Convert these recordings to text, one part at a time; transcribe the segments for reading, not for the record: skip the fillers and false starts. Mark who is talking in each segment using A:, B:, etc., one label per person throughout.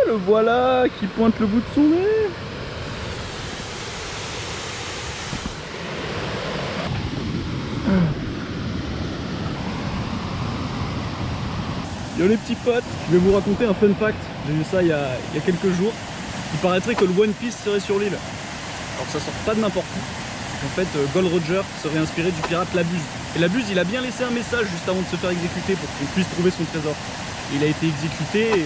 A: le voilà qui pointe le bout de son nez. Yo les petits potes, je vais vous raconter un fun fact. J'ai vu ça il y a quelques jours. Il paraîtrait que le One Piece serait sur l'île. Alors ça sort pas de n'importe où. En fait, Gold Roger serait inspiré du pirate Labuse. Et Labuse, il a bien laissé un message juste avant de se faire exécuter pour qu'on puisse trouver son trésor. Il a été exécuté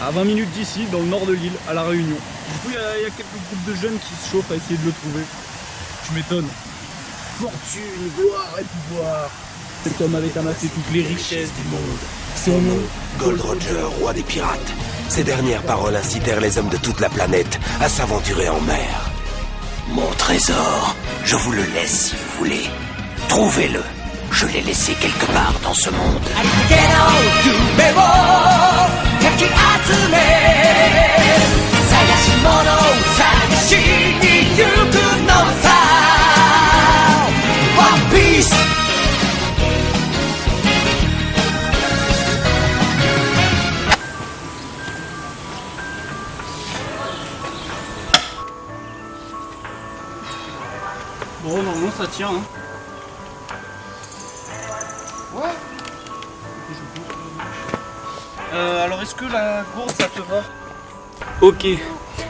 A: à 20 minutes d'ici, dans le nord de l'île, à La Réunion. Du coup, il y a quelques groupes de jeunes qui se chauffent à essayer de le trouver. Tu m'étonnes. Fortune, gloire et pouvoir. Cet homme avait amassé toutes les richesses du monde.
B: Son nom, Gold Roger, roi des pirates. Ces dernières paroles incitèrent les hommes de toute la planète à s'aventurer en mer. Mon trésor, je vous le laisse si vous voulez. Trouvez-le. Je l'ai laissé quelque part dans ce monde. One Piece.
A: Bon, normalement ça tient. Hein. Ouais. Alors est-ce que la gourde ça te va? Ok.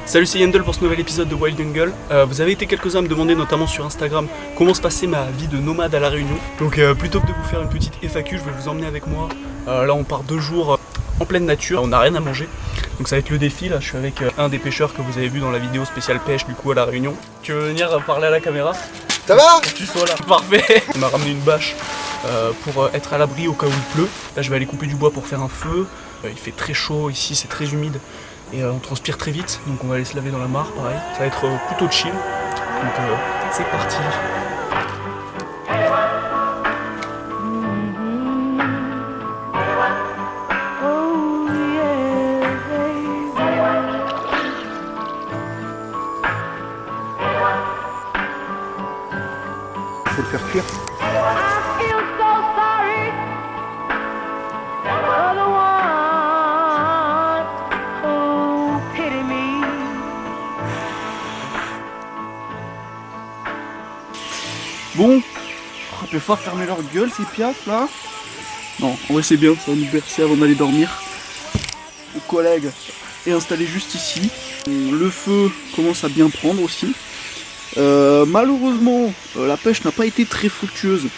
A: Salut, c'est Yandel pour ce nouvel épisode de Wild Jungle. Vous avez été quelques-uns à me demander, notamment sur Instagram, comment se passait ma vie de nomade à La Réunion. Donc plutôt que de vous faire une petite FAQ, je vais vous emmener avec moi. Là on part 2 jours en pleine nature, on n'a rien à manger. Donc ça va être le défi, là je suis avec un des pêcheurs que vous avez vu dans la vidéo spéciale pêche du coup à La Réunion. Tu veux venir parler à la caméra?
C: Ça va?
A: Pour que tu sois là. Parfait. On m'a ramené une bâche pour être à l'abri au cas où il pleut. Là je vais aller couper du bois pour faire un feu. Il fait très chaud ici, c'est très humide. Et on transpire très vite, donc on va aller se laver dans la mare, pareil. Ça va être plutôt chill. Donc c'est parti.
C: Faut le faire cuire.
A: Bon, on peut pas fermer leur gueule ces piafs là. Non, en vrai c'est bien, ça va nous bercer avant d'aller dormir. Mon collègue est installé juste ici. Le feu commence à bien prendre aussi. Malheureusement, la pêche n'a pas été très fructueuse.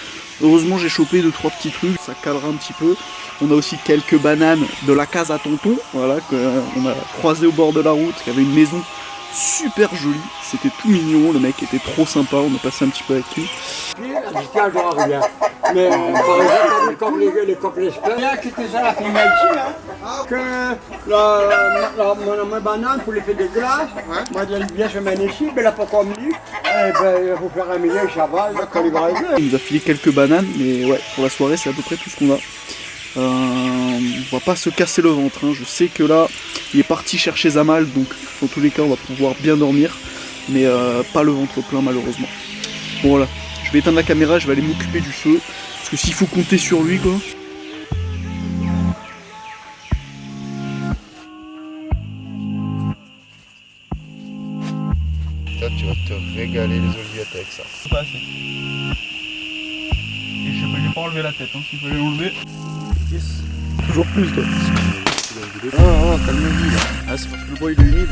A: Heureusement j'ai chopé 2-3 petits trucs, ça calera un petit peu. On a aussi quelques bananes de la case à tonton, voilà, qu'on a croisé au bord de la route, qui avait une maison super jolie, c'était tout mignon, le mec était trop sympa, on a passé un petit peu avec lui.
D: Tiens, je vois rien. Mais par exemple, comme les couples bien qui étaient à la fin ici, hein, que ma banane pour les faire des glaces, moi j'ai bien se mettre ici, mais là pas comme lui, et ben il faut faire un milieu, ça va, quand il va arriver.
A: Il nous a filé quelques bananes, mais ouais, pour la soirée c'est à peu près tout ce qu'on a. On va pas se casser le ventre, hein. Je sais que là il est parti chercher Zamal, donc dans tous les cas on va pouvoir bien dormir, mais pas le ventre plein malheureusement. Bon voilà, je vais éteindre la caméra, je vais aller m'occuper du feu, parce que s'il faut compter sur lui quoi.
C: Toi, tu vas te régaler les oliviettes avec ça.
A: Pas assez. Et je vais pas enlever la tête, hein, s'il fallait l'enlever. Yes. Toujours plus toi. Ah, calme-toi là. Ah, c'est parce que le bois il est humide.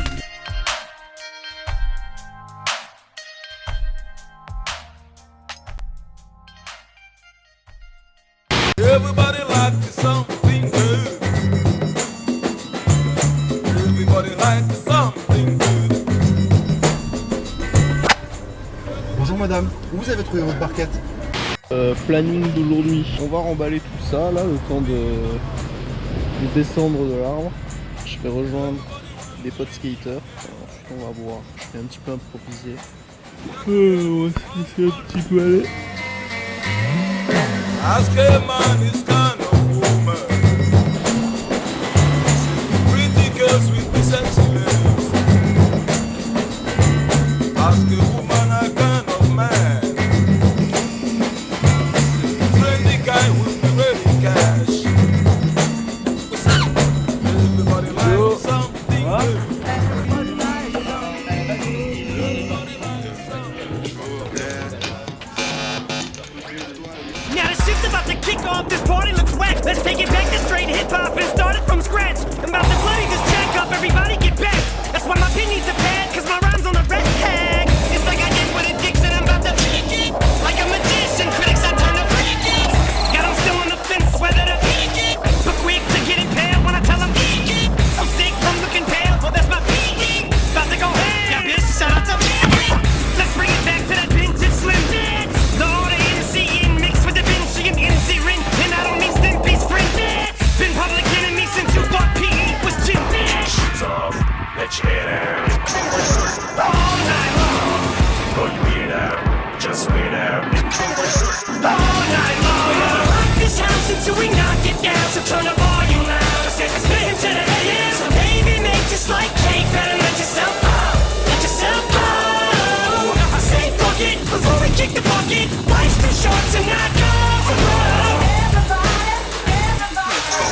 E: Everybody likes something good. Everybody likes something good.
C: Bonjour madame, où vous avez trouvé votre barquette?
A: Planning d'aujourd'hui. On va remballer tout ça là, le temps de descendre de l'arbre. Je vais rejoindre des potes skateurs. Ensuite on va voir. Je vais un petit peu improviser. On va se laisser un petit peu aller.
E: Ask a man is kind of woman. Pretty girls with the sexy lips. Ask a woman a kind of man. Friendly guy with the ready cash. Everybody likes something.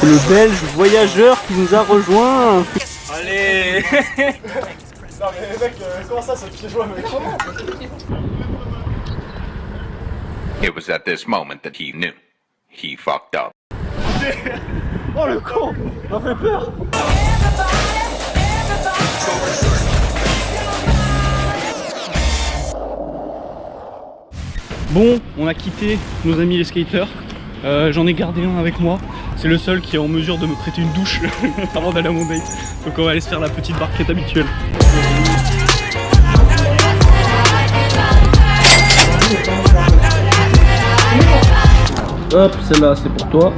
A: C'est le Belge voyageur qui nous a rejoint. Allez.
C: Non mais mec, comment ça te fait jouer avec
F: It was at this moment that he knew. He fucked up.
A: Oh le con, m'a fait peur. Bon, on a quitté nos amis les skaters. J'en ai gardé un avec moi. C'est le seul qui est en mesure de me prêter une douche avant d'aller à mon date. Donc on va aller se faire la petite barquette habituelle. Hop, celle-là c'est pour toi.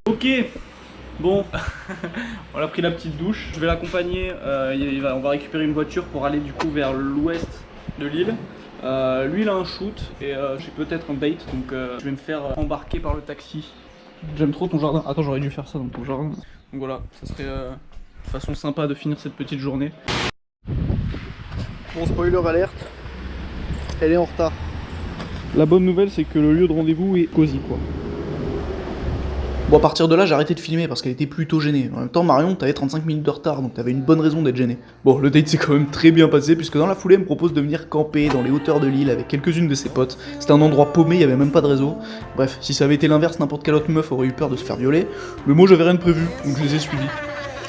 A: Ok, bon, on a pris la petite douche. Je vais l'accompagner, on va récupérer une voiture pour aller du coup vers l'ouest de l'île. Lui il a un shoot et j'ai peut-être un date, donc je vais me faire embarquer par le taxi. J'aime trop ton jardin. Attends, j'aurais dû faire ça dans ton jardin. Donc voilà, ça serait une façon sympa de finir cette petite journée.
C: Bon, spoiler alerte, elle est en retard.
A: La bonne nouvelle c'est que le lieu de rendez-vous est cosy quoi.
G: Bon, à partir de là, j'ai arrêté de filmer parce qu'elle était plutôt gênée. En même temps, Marion, t'avais 35 minutes de retard, donc t'avais une bonne raison d'être gênée. Bon, le date s'est quand même très bien passé, puisque dans la foulée, elle me propose de venir camper dans les hauteurs de l'île avec quelques-unes de ses potes. C'était un endroit paumé, il y avait même pas de réseau. Bref, si ça avait été l'inverse, n'importe quelle autre meuf aurait eu peur de se faire violer. Mais moi, j'avais rien de prévu, donc je les ai suivis.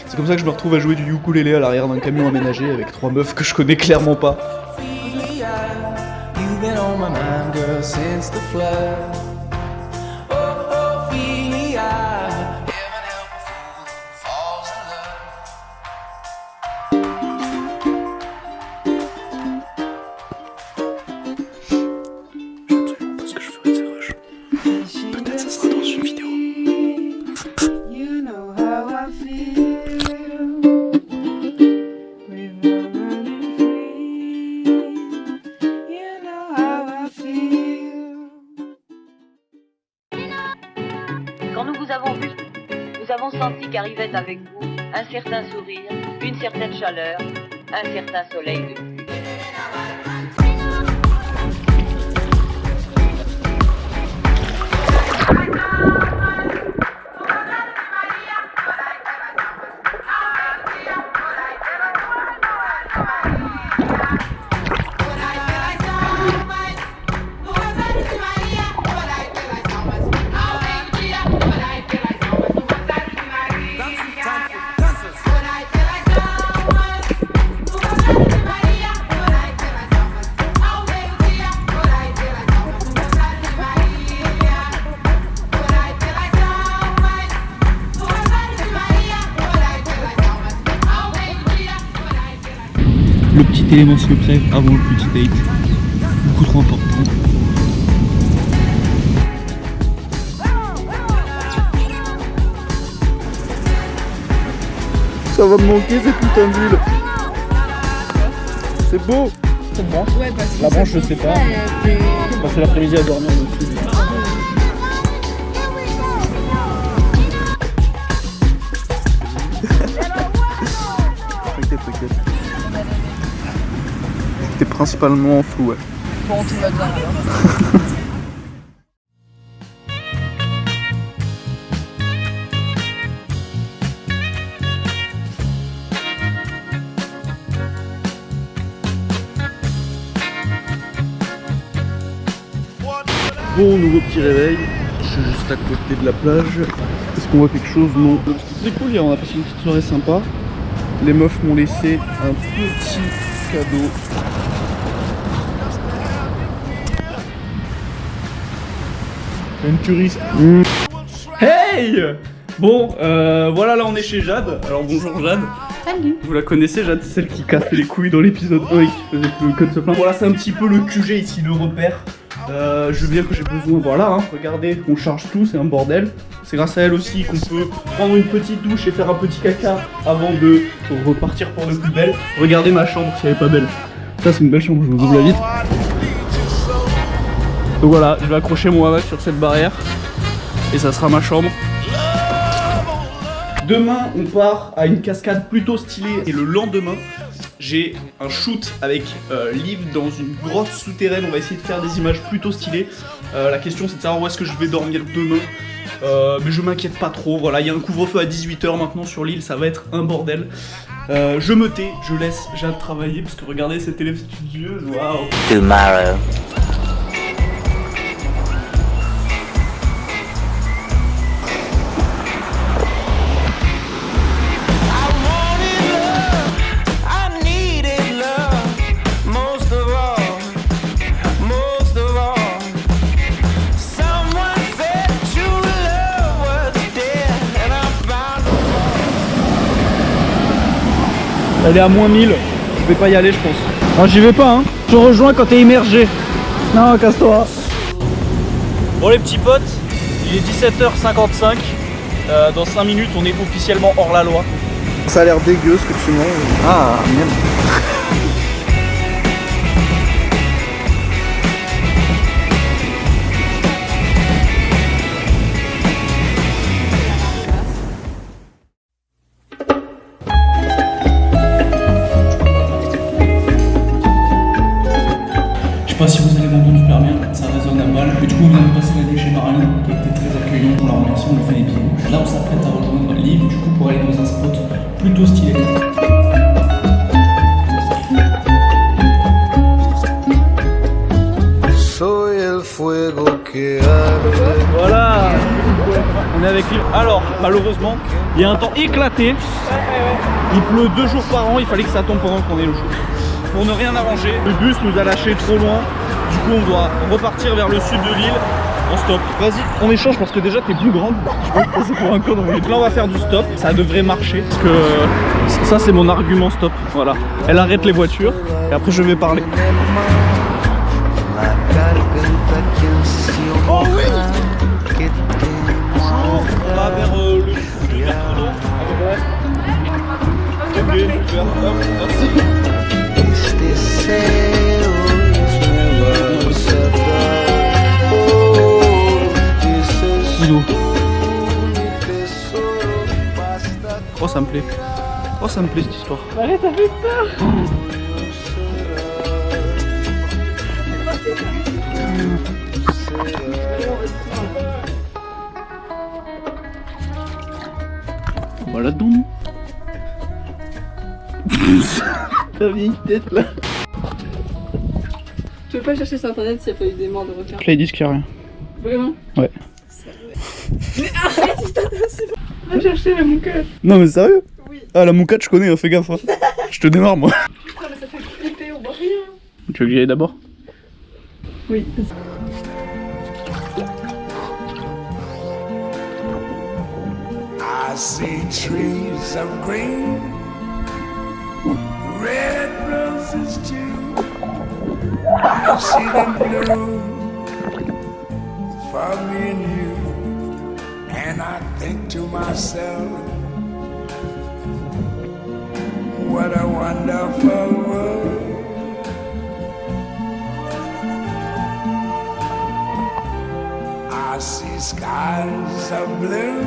G: C'est comme ça que je me retrouve à jouer du ukulélé à l'arrière d'un camion aménagé avec 3 meufs que je connais clairement pas.
H: Quand nous vous avons vu, nous avons senti qu'arrivait avec vous un certain sourire, une certaine chaleur, un certain soleil de pluie.
A: Le petit élément secret avant le petit date, beaucoup trop important.
C: Ça va me manquer ces putains d'huile. C'est beau.
A: Cette branche,
I: Ouais, parce que
A: la branche je sais pas. Passer l'après-midi à dormir dessus.
C: T'inquiète. J'étais principalement en flou, ouais.
I: Bon, tout va bien alors.
A: Bon, nouveau petit réveil. Je suis juste à côté de la plage. Est-ce qu'on voit quelque chose? Non. C'était cool hier, on a passé une petite soirée sympa. Les meufs m'ont laissé un petit cadeau. Une turiste. Hey! Bon, voilà, là on est chez Jade. Alors bonjour Jade.
I: Salut.
A: Vous la connaissez, Jade, c'est celle qui cassait les couilles dans l'épisode 1 et qui faisait que de se plaindre. Voilà, c'est un petit peu le QG ici, le repère. Je veux dire que j'ai besoin, voilà, hein, regardez, on charge tout, c'est un bordel. C'est grâce à elle aussi qu'on peut prendre une petite douche et faire un petit caca avant de repartir pour de plus belle. Regardez ma chambre si elle est pas belle. Ça c'est une belle chambre, je vous ouvre la vitre. Donc voilà, je vais accrocher mon hamac sur cette barrière et ça sera ma chambre. Demain on part à une cascade plutôt stylée et le lendemain
G: j'ai un shoot avec Liv dans une grotte souterraine. On va essayer de faire des images plutôt stylées. La question c'est de savoir où est-ce que je vais dormir demain. Mais je m'inquiète pas trop, voilà, il y a un couvre-feu à 18 h maintenant sur l'île, ça va être un bordel. Je me tais, je laisse, j'ai hâte de travailler parce que regardez cette élève studieuse, waouh.
B: Tomorrow.
A: Elle est à moins 1000, je vais pas y aller je pense. Non j'y vais pas hein, je te rejoins quand t'es immergé. Non casse-toi. Bon les petits potes, il est 17h55, dans 5 minutes on est officiellement hors la loi. Ça a l'air dégueu ce que tu manges. Ah merde.
G: Je sais pas si vous allez m'entendre super bien, ça résonne à balle. Mais du coup on vient de passer la nuit chez Marlène qui a été très accueillant, on la remercie, on lui fait des bisous. Là on s'apprête à rejoindre Liv du coup pour aller dans un spot plutôt stylé.
A: Voilà, on est avec Liv. Alors malheureusement il y a un temps éclaté. Il pleut 2 jours par an, il fallait que ça tombe pendant qu'on est le jour. Pour ne rien arranger, le bus nous a lâché trop loin. Du coup on doit repartir vers le sud de l'île en stop. Vas-y, on échange parce que déjà t'es plus grande. Je pense que c'est pour un con. Donc là on va faire du stop, ça devrait marcher. Parce que ça c'est mon argument stop. Voilà. Elle arrête les voitures et après je vais parler. Oh oui. Bonjour, on va vers le sud de Bertrand. Ok, super, merci. Oh ça me plaît. Oh ça me plaît cette histoire.
I: Arrête, t'as fait peur.
A: Voilà donc. Ta vieille tête là.
I: Tu veux pas chercher sur internet s'il n'y a pas eu des morts de requins?
A: Là ils disent qu'il n'y a rien.
I: Vraiment?
A: Ouais.
I: Mais arrête, c'est bon. Va chercher la mouquette.
A: Non mais sérieux?
I: Oui.
A: Ah la mouquette je connais, hein, fais gaffe. Hein. Je te démarre moi.
I: Putain mais ça fait flipper, on voit rien.
A: Tu veux que j'y aille d'abord?
I: Oui.
E: I see trees of green, red roses too. I see them bloom for me and you. And I think to myself, what a wonderful world. I see skies of blue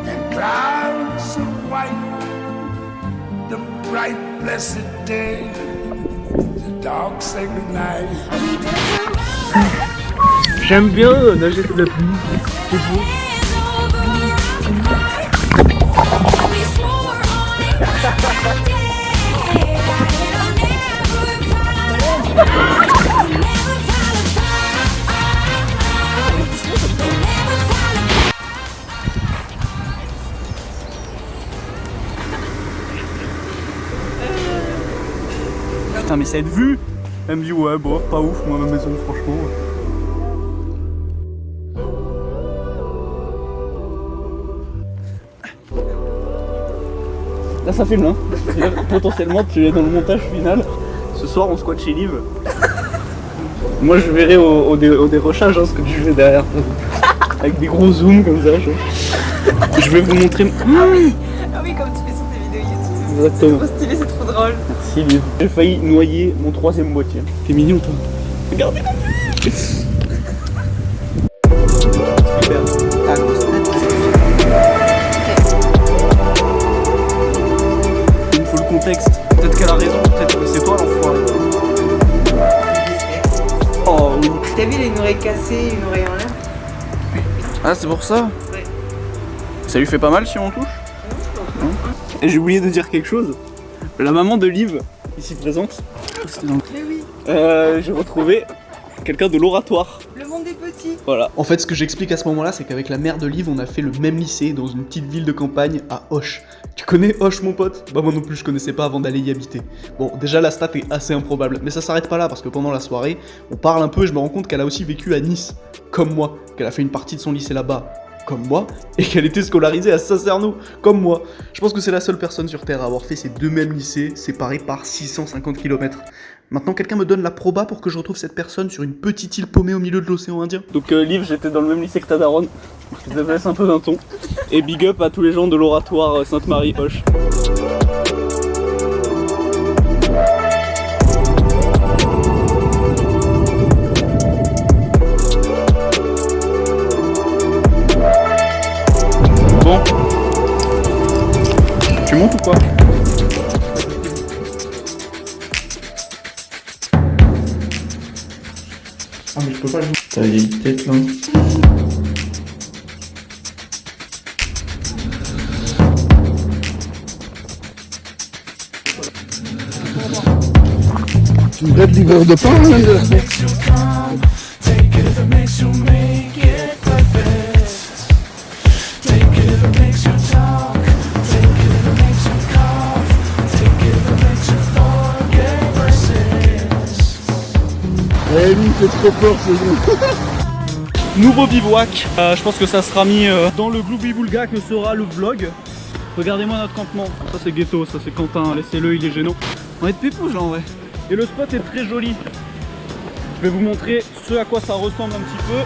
E: and clouds of white, the bright blessed day, the dark sacred night.
A: J'aime bien nager sous la pluie, c'est beau. Putain mais cette vue, elle me dit ouais bon pas ouf moi ma maison franchement. Là ça filme hein. Là, potentiellement tu es dans le montage final. Ce soir on squatte chez Liv. Moi je verrai au dérochage hein, ce que tu fais derrière. Avec des gros zooms comme ça. Je vais vous montrer.
I: Ah oui, comme tu fais sur tes vidéos YouTube.
A: Exactement.
I: C'est trop stylé, c'est trop drôle.
A: Merci Liv. J'ai failli noyer mon 3ème boîtier. T'es mignon toi. Regardez la vue. Super. Il me faut le contexte.
I: cassé, une oreille en l'air.
A: Ah, c'est pour ça?
I: Ouais.
A: Ça lui fait pas mal si on touche? Non. Et j'ai oublié de dire quelque chose. La maman de Liv, ici présente,
I: Mais oui,
A: j'ai retrouvé quelqu'un de l'oratoire.
I: le monde des petits.
A: Voilà.
G: En fait, ce que j'explique à ce moment-là, c'est qu'avec la mère de Liv, on a fait le même lycée dans une petite ville de campagne à Auch. Tu connais Auch, mon pote? Bah moi non plus, je connaissais pas avant d'aller y habiter. Bon, déjà la stat est assez improbable, mais ça s'arrête pas là parce que pendant la soirée, on parle un peu et je me rends compte qu'elle a aussi vécu à Nice, comme moi, qu'elle a fait une partie de son lycée là-bas, comme moi, et qu'elle était scolarisée à Sacerno, comme moi. Je pense que c'est la seule personne sur Terre à avoir fait ces deux mêmes lycées, séparés par 650 km. Maintenant, quelqu'un me donne la proba pour que je retrouve cette personne sur une petite île paumée au milieu de l'océan Indien.
A: Donc Liv, j'étais dans le même lycée que ta daronne. Je te laisse un peu d'un ton. Et big up à tous les gens de l'oratoire Sainte-Marie Auch. Bon. Tu montes ou quoi?
G: Ah mais je peux pas jouer. T'as une tête là.
D: Une belle livreur de pain, Eh lui, il fait trop peur ce jeu.
A: Nouveau bivouac, je pense que ça sera mis dans le Glooby Boulga que sera le vlog. Regardez-moi notre campement, ça c'est Ghetto, ça c'est Quentin, laissez-le, il est gênant. On va être pépouze là en vrai. Et le spot est très joli. Je vais vous montrer ce à quoi ça ressemble un petit peu.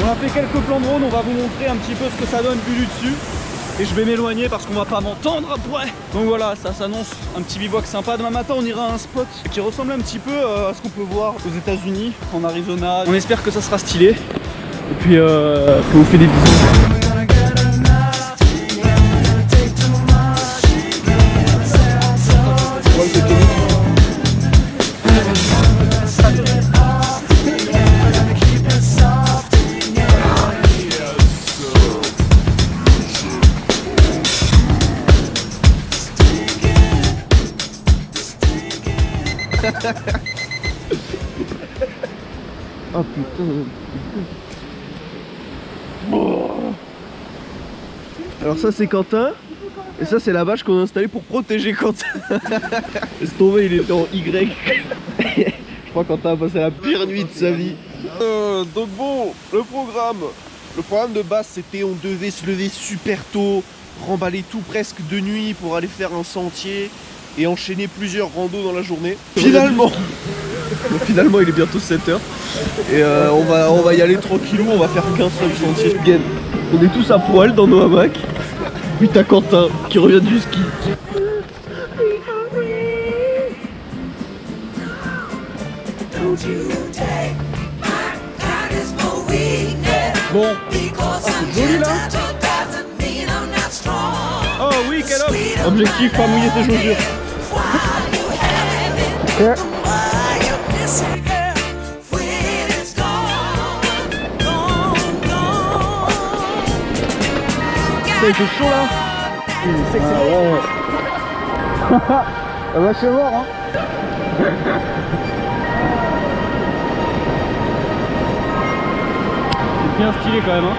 A: On a fait quelques plans de drone, on va vous montrer un petit peu ce que ça donne vu du dessus. Et je vais m'éloigner parce qu'on va pas m'entendre après. Donc voilà, ça s'annonce un petit bivouac sympa. Demain matin, on ira à un spot qui ressemble un petit peu à ce qu'on peut voir aux États-Unis, en Arizona. On espère que ça sera stylé. Et puis, on vous fait des bisous.
D: Oh putain.
A: Alors ça c'est Quentin. Et ça c'est la vache qu'on a installée pour protéger Quentin. Laisse tomber, il était en Y. Je crois que Quentin a passé la pire nuit de sa vie. Donc bon, le programme de base c'était on devait se lever super tôt, remballer tout presque de nuit pour aller faire un sentier et enchaîner plusieurs randos dans la journée. Finalement il est bientôt 7h et on va y aller tranquillou, on va faire qu'un seul sentier. Again. On est tous à poil dans nos hamacs. Puis t'as Quentin qui revient du ski. Bon, c'est joli là. Oh oui, quel homme. Objectif, pas mouiller tes chaussures. Il fait chaud là. C'est sexy. Ah bah c'est mort hein. C'est bien stylé quand même hein.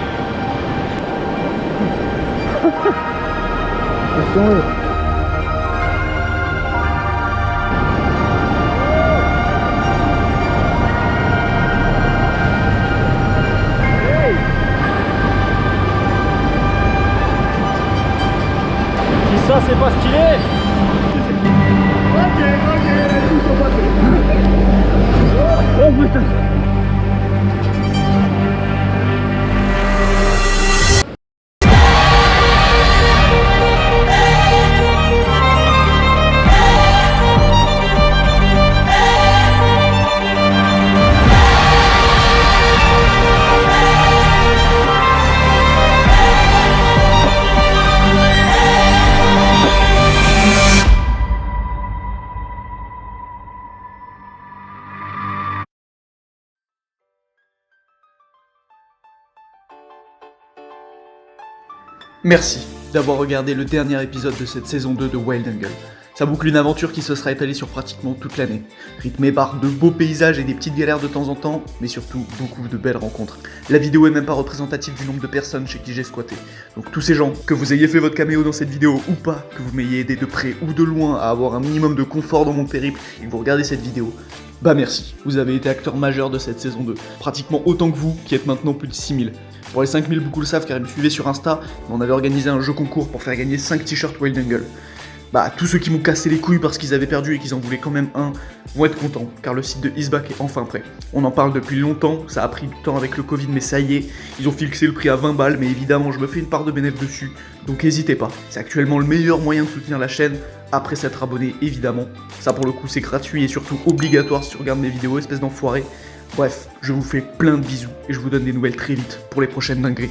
A: Ça c'est pas stylé. Ok, ils sont passés. Oh putain.
G: Merci d'avoir regardé le dernier épisode de cette saison 2 de Wild Angle. Ça boucle une aventure qui se sera étalée sur pratiquement toute l'année, rythmée par de beaux paysages et des petites galères de temps en temps, mais surtout beaucoup de belles rencontres. La vidéo est même pas représentative du nombre de personnes chez qui j'ai squatté. Donc tous ces gens, que vous ayez fait votre caméo dans cette vidéo ou pas, que vous m'ayez aidé de près ou de loin à avoir un minimum de confort dans mon périple et que vous regardez cette vidéo, bah merci, vous avez été acteur majeur de cette saison 2, pratiquement autant que vous qui êtes maintenant plus de 6000. Pour les 5000, beaucoup le savent car ils me suivaient sur Insta, mais on avait organisé un jeu concours pour faire gagner 5 t-shirts Wild Angle. Bah, tous ceux qui m'ont cassé les couilles parce qu'ils avaient perdu et qu'ils en voulaient quand même un, vont être contents, car le site de Eastback est enfin prêt. On en parle depuis longtemps, ça a pris du temps avec le Covid, mais ça y est, ils ont fixé le prix à 20 balles, mais évidemment je me fais une part de bénéfice dessus, donc n'hésitez pas. C'est actuellement le meilleur moyen de soutenir la chaîne, après s'être abonné évidemment. Ça pour le coup c'est gratuit et surtout obligatoire si tu regardes mes vidéos, espèce d'enfoiré. Bref, je vous fais plein de bisous et je vous donne des nouvelles très vite pour les prochaines dingueries.